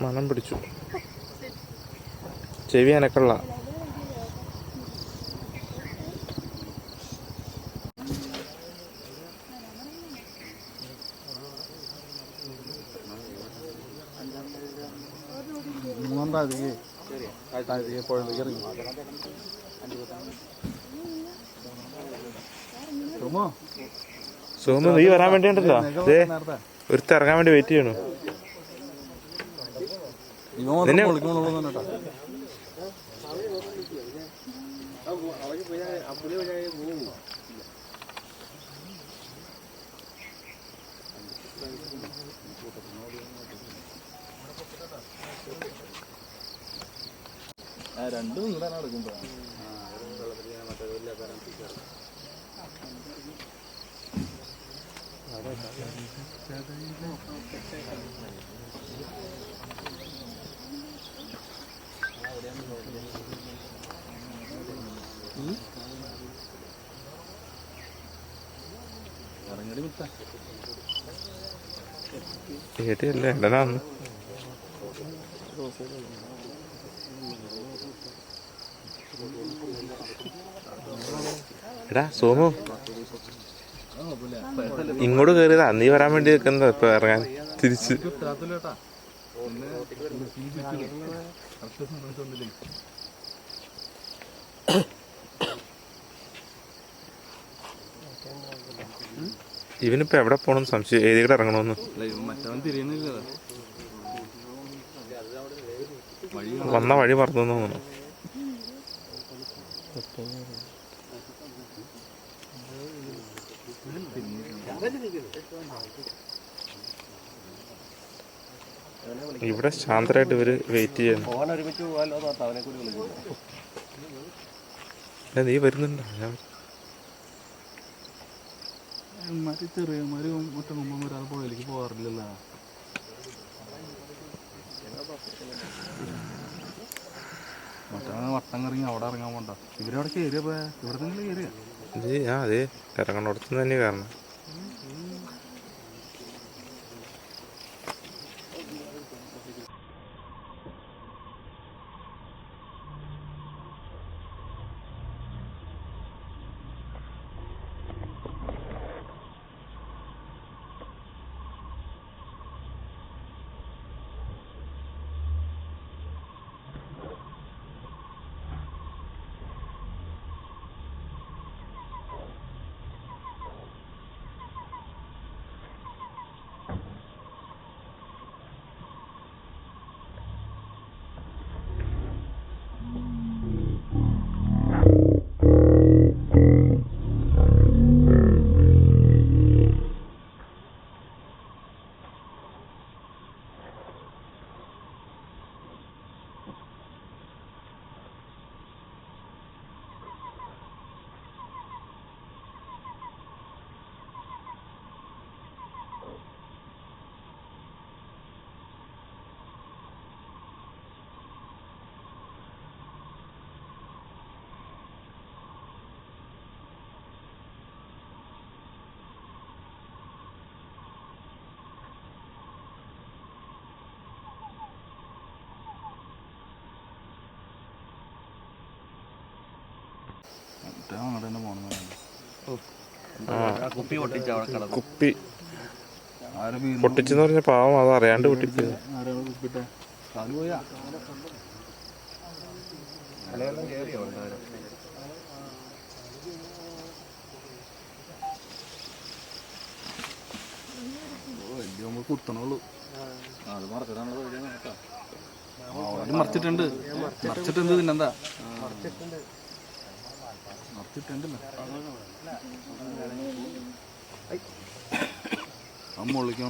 മണം പിടിച്ചു. ചെവി അനക്കുള്ള സോമു, നീ വരാൻ വേണ്ടിയുണ്ടല്ലോ. ഒരുത്ത് ഇറങ്ങാൻ വേണ്ടി വെയിറ്റ് ചെയ്യണു. രണ്ടും ഇങ്ങനെ നടക്കുമ്പോ ഇറങ്ങടി വിട്ട കേട്ടിയല്ലേ എന്തനാന്ന്. എടാ സോമു, ഇങ്ങോട്ട് കയറിയതാ. നീ വരാൻ വേണ്ടി നിൽക്കുന്നതാ. ഇപ്പൊ ഇറങ്ങാൻ തിരിച്ച് ഇവനിപ്പോ എവിടെ പോണം സംശയം. ഏതികൂടെ ഇറങ്ങണമെന്ന് വന്ന വഴി മറന്നു തോന്നുന്നു. ഇവിടെ ശാന്തരായിട്ട് ഇവര് വെയിറ്റ് ചെയ്യണം. നീ വരുന്നുണ്ടോ? ചെറിയമാര് മറ്റേ ഒരാൾ പുഴയിലേക്ക് പോകാറില്ലല്ലോ. മറ്റേ വട്ടം കറങ്ങി അവിടെ ഇറങ്ങാൻ പോണ്ട. ഇവരവിടെ കയറിയപ്പോ ഇവിടെ നിങ്ങൾ കയറിയ അതെ ഇറങ്ങണോടത്തുനിന്ന് തന്നെ കാരണം. കുപ്പി പൊട്ടിച്ചെന്ന് പറഞ്ഞ പാവം അത് അറിയാണ്ട് പൊട്ടിപ്പോയി. കുത്തണുള്ളൂ. അത് മറിച്ചിട്ടുണ്ട്. മറിച്ചിട്ടുണ്ട്. പിന്നെന്താ മറിച്ചിട്ടുണ്ടല്ലോ. മുകളിലേക്ക്